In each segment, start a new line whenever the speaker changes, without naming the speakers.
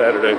Saturday.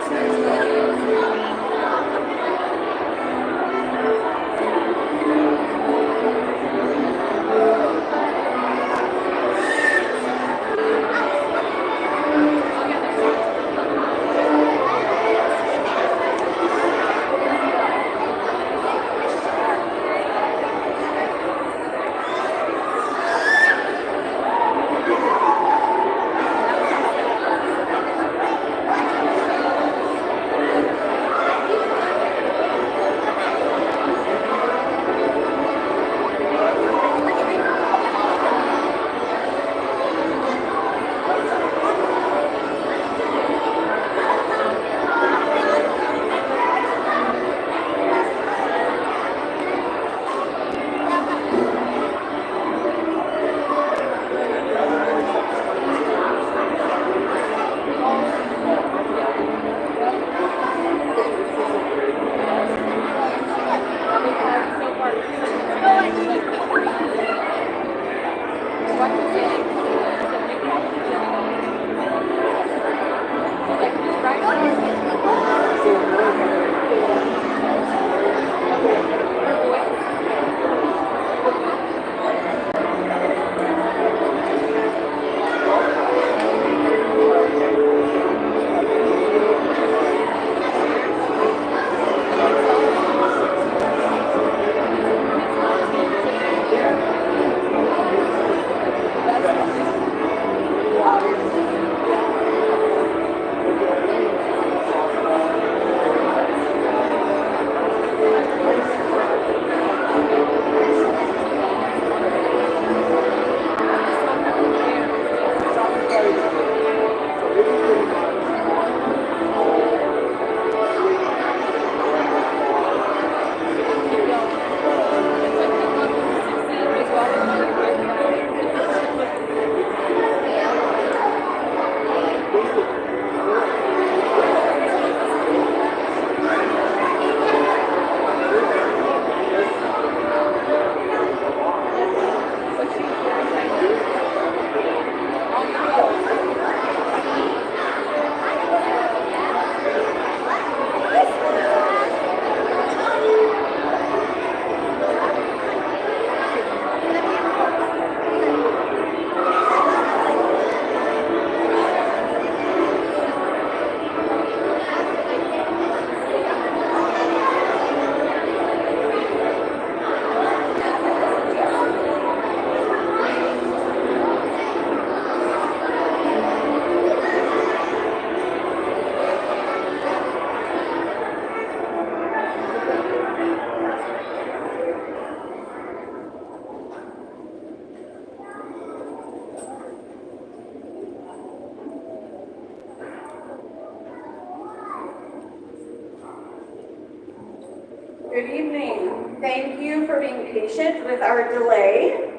Good evening. Thank you for being patient with our delay.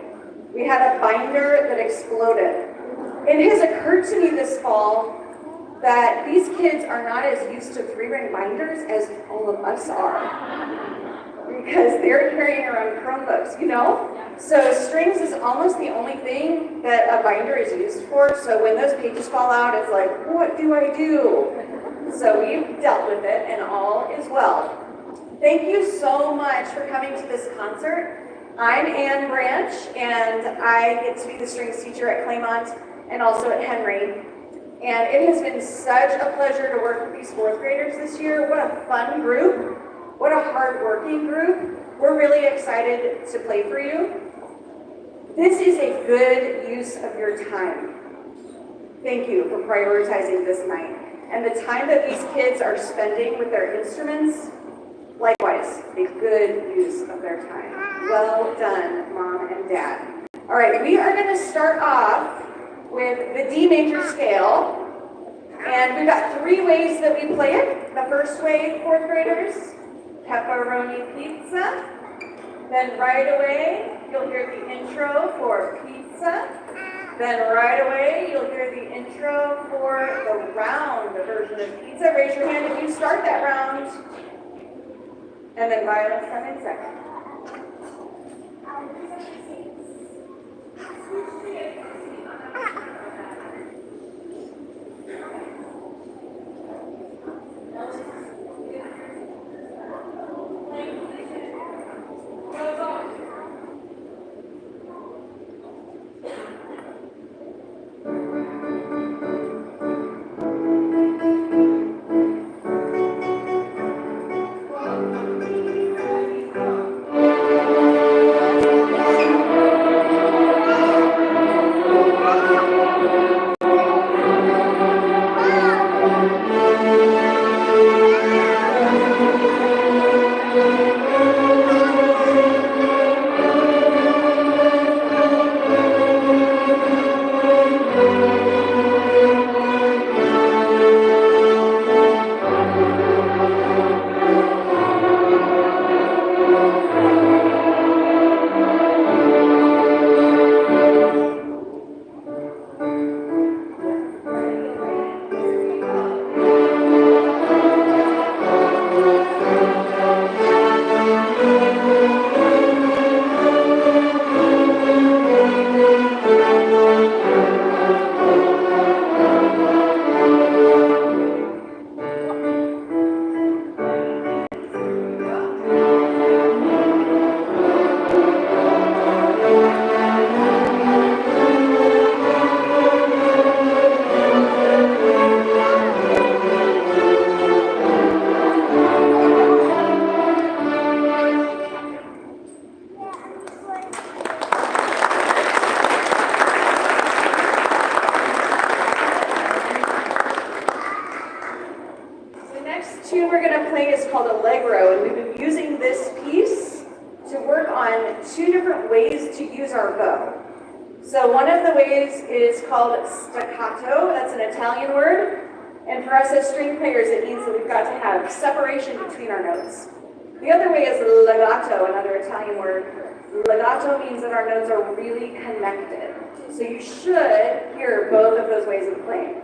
We had a binder that exploded. It has occurred to me this fall that these kids are not as used to 3-ring binders as all of us are, because they're carrying around Chromebooks, you know? So strings is almost the only thing that a binder is used for, so when those pages fall out, it's like, what do I do? So we've dealt with it, and all is well. Thank you so much for coming to this concert. I'm Ann Branch, and I get to be the strings teacher at Claymont and also at Henry. And it has been such a pleasure to work with these 4th graders this year. What a fun group. What a hard-working group. We're really excited to play for you. This is a good use of your time. Thank you for prioritizing this night. And the time that these kids are spending with their instruments, likewise, a good use of their time. Well done, Mom and Dad. All right, we are going to start off with the D major scale. And we've got 3 ways that we play it. The first way, 4th graders, pepperoni pizza. Then right away, you'll hear the intro for pizza. Then right away, you'll hear the intro for the round version of pizza. Raise your hand if you start that round. And then violins come in second. I'm playing is called Allegro, and we've been using this piece to work on 2 different ways to use our bow. So one of the ways is called staccato, that's an Italian word, and for us as string players it means that we've got to have separation between our notes. The other way is legato, another Italian word. Legato means that our notes are really connected. So you should hear both of those ways of playing.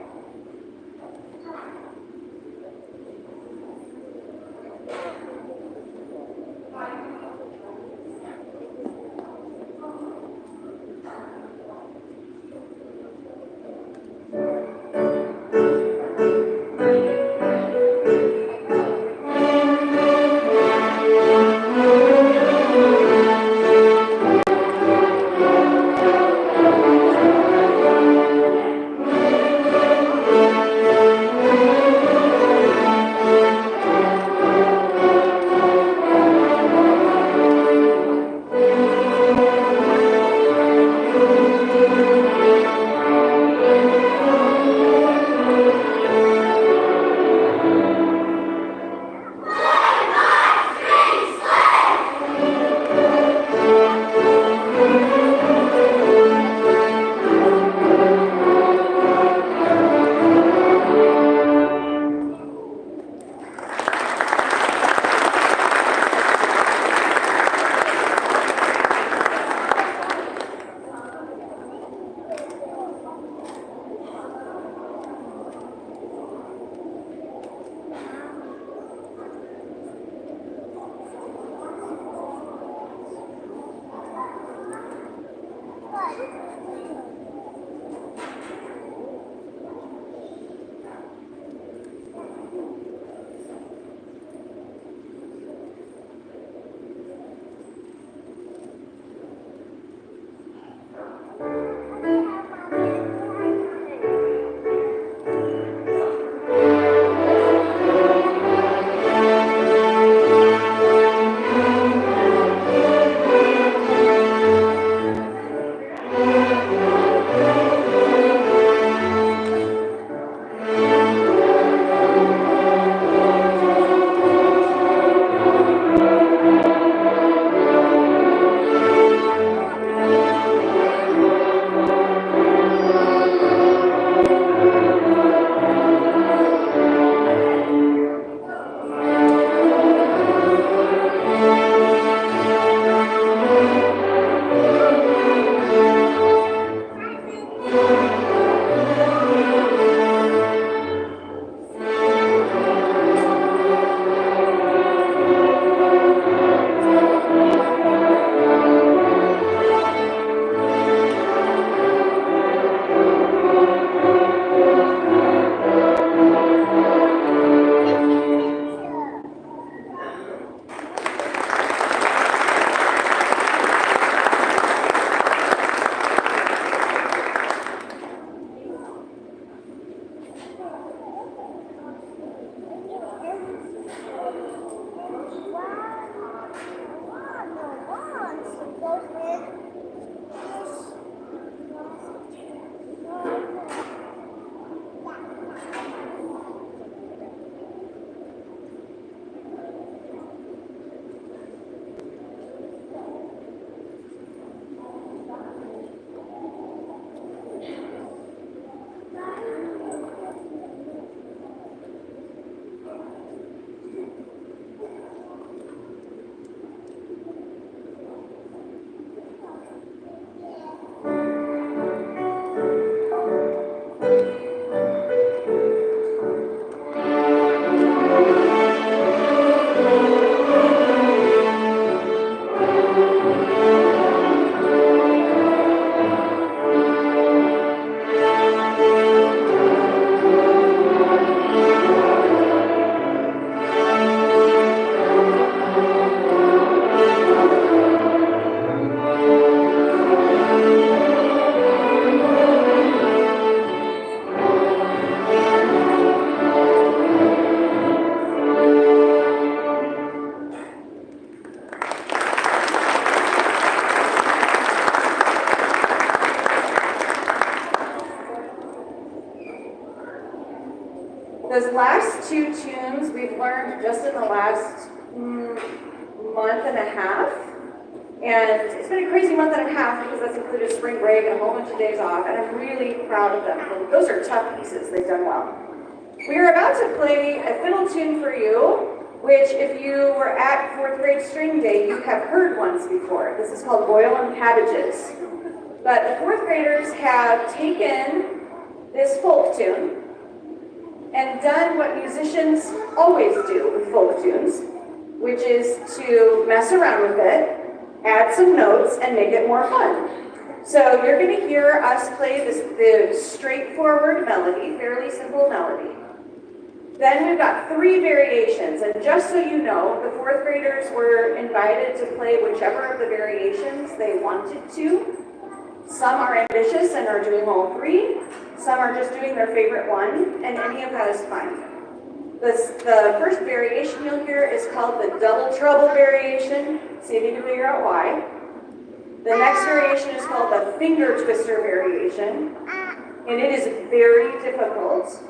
Those last two tunes we've learned just in the last month and a half. And it's been a crazy month and a half because that's included spring break and a whole bunch of days off, and I'm really proud of them. Those are tough pieces, they've done well. We are about to play a fiddle tune for you, which if you were at 4th grade string day, you have heard once before. This is called Boil and Cabbages. But the 4th graders have taken this folk tune and done what musicians always do with folk tunes, which is to mess around with it, add some notes, and make it more fun. So you're going to hear us play the straightforward melody, fairly simple melody. Then we've got 3 variations, and just so you know, the 4th graders were invited to play whichever of the variations they wanted to. Some are ambitious and are doing all 3. Some are just doing their favorite one, and any of that is fine. The first variation you'll hear is called the double trouble variation. See if you can figure out why. The next variation is called the finger twister variation, and it is very difficult.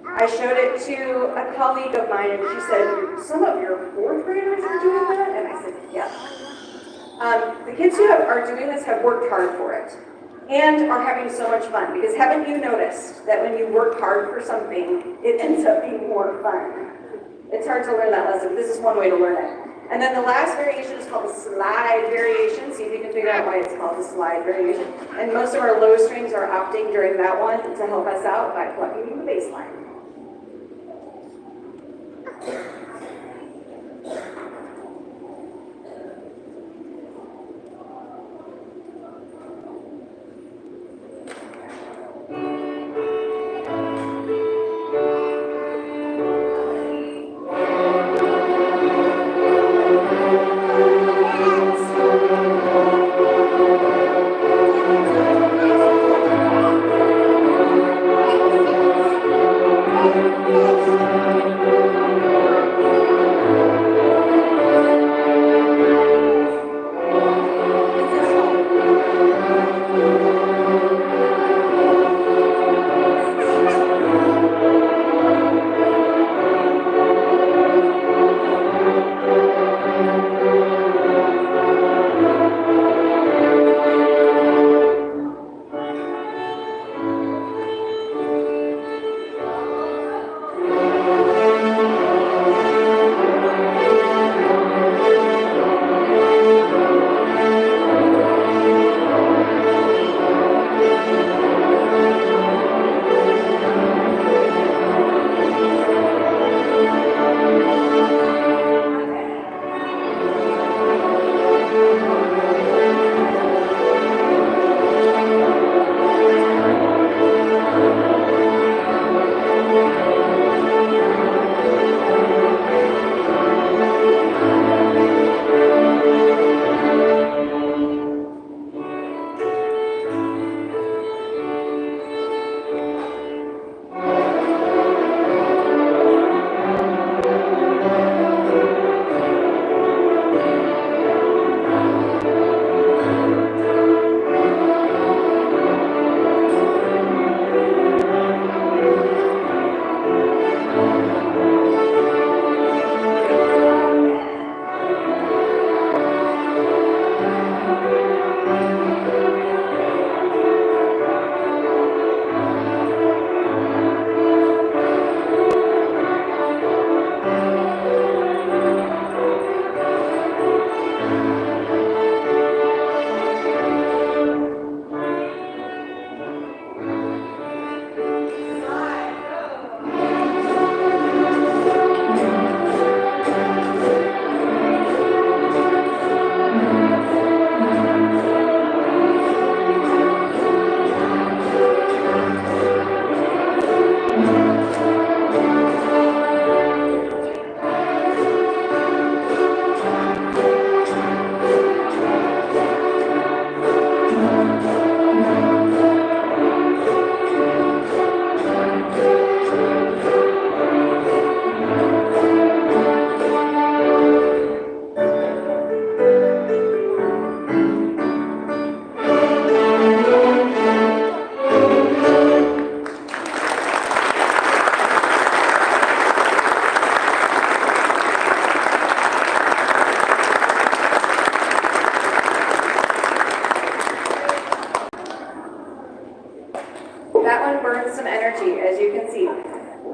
I showed it to a colleague of mine, and she said, "Some of your 4th graders are doing that?" And I said, "Yeah." The kids who are doing this have worked hard for it and are having so much fun, because haven't you noticed that when you work hard for something, it ends up being more fun? It's hard to learn that lesson. This is one way to learn it. And then the last variation is called the slide variation. See if you can figure out why it's called the slide variation. And most of our low strings are opting during that one to help us out by plucking the bass line.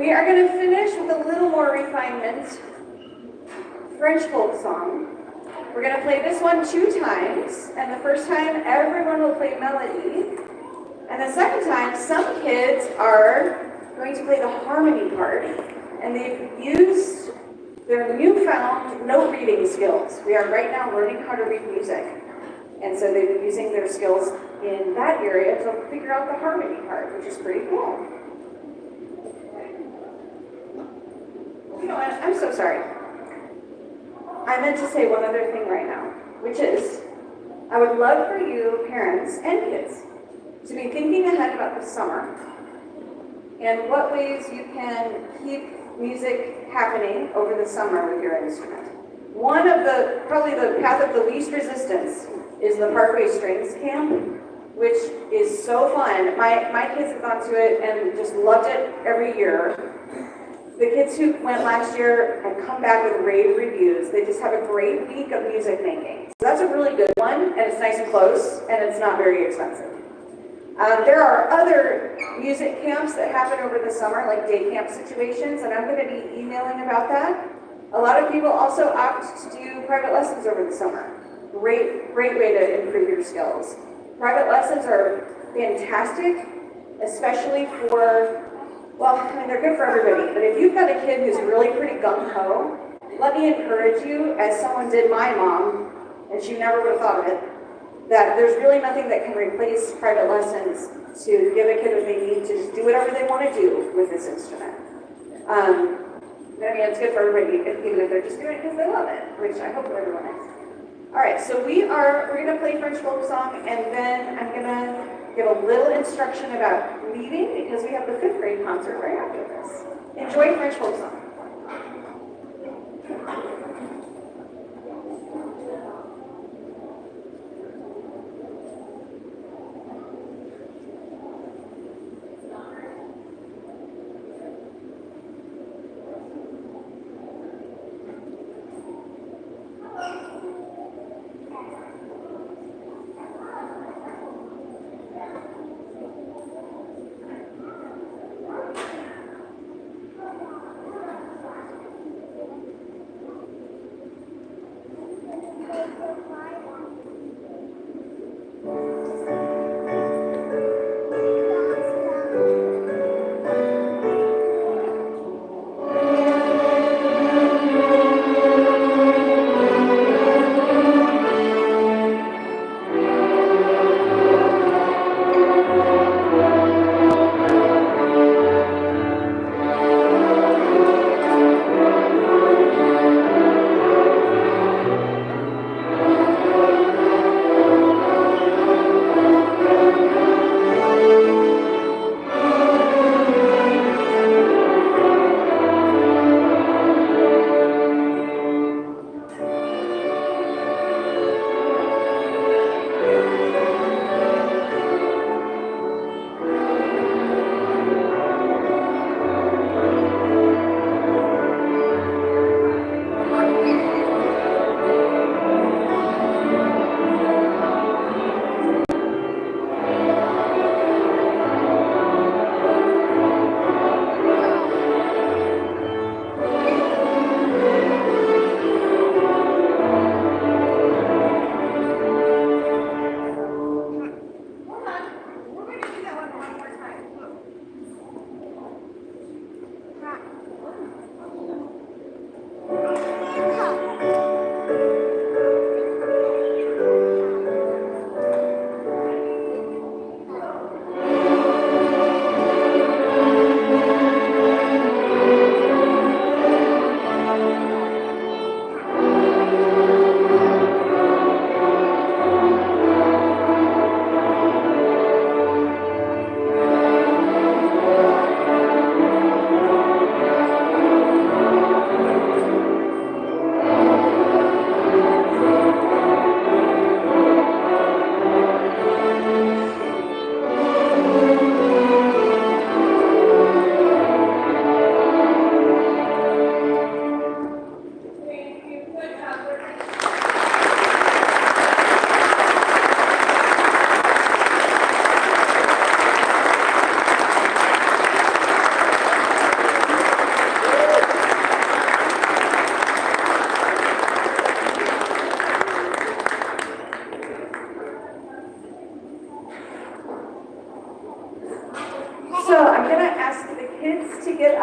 We are going to finish with a little more refinement. French folk song. We're going to play this one 2 times, and the first time everyone will play melody, and the second time some kids are going to play the harmony part, and they've used their newfound note reading skills. We are right now learning how to read music, and so they've been using their skills in that area to figure out the harmony part, which is pretty cool. You know what? I'm so sorry. I meant to say one other thing right now, which is, I would love for you, parents and kids, to be thinking ahead about the summer and what ways you can keep music happening over the summer with your instrument. One of the, probably the path of the least resistance is the Parkway Strings Camp, which is so fun. My kids have gone to it and just loved it every year. The kids who went last year have come back with rave reviews. They just have a great week of music making. So that's a really good one, and it's nice and close, and it's not very expensive. There are other music camps that happen over the summer, like day camp situations, and I'm going to be emailing about that. A lot of people also opt to do private lessons over the summer. Great way to improve your skills. Private lessons are fantastic, especially for, well, I mean, they're good for everybody, but if you've got a kid who's really pretty gung-ho, let me encourage you, as someone did my mom, and she never would have thought of it, that there's really nothing that can replace private lessons to give a kid what they need to just do whatever they want to do with this instrument. I mean, it's good for everybody, even if they're just doing it because they love it, which I hope everyone is. All right, so we're going to play French folk song, and then I'm going to give a little instruction about leaving because we have the 5th grade concert right after this. Enjoy French folk song.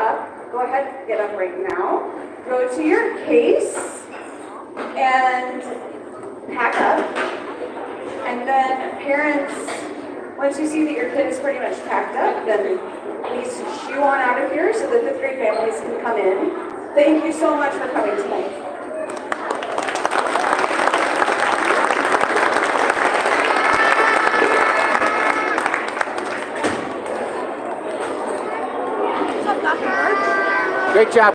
up. Go ahead, get up right now. Go to your case and pack up. And then parents, once you see that your kid is pretty much packed up, then please shoo on out of here so that the 3 families can come in. Thank you so much for coming tonight.
Great job.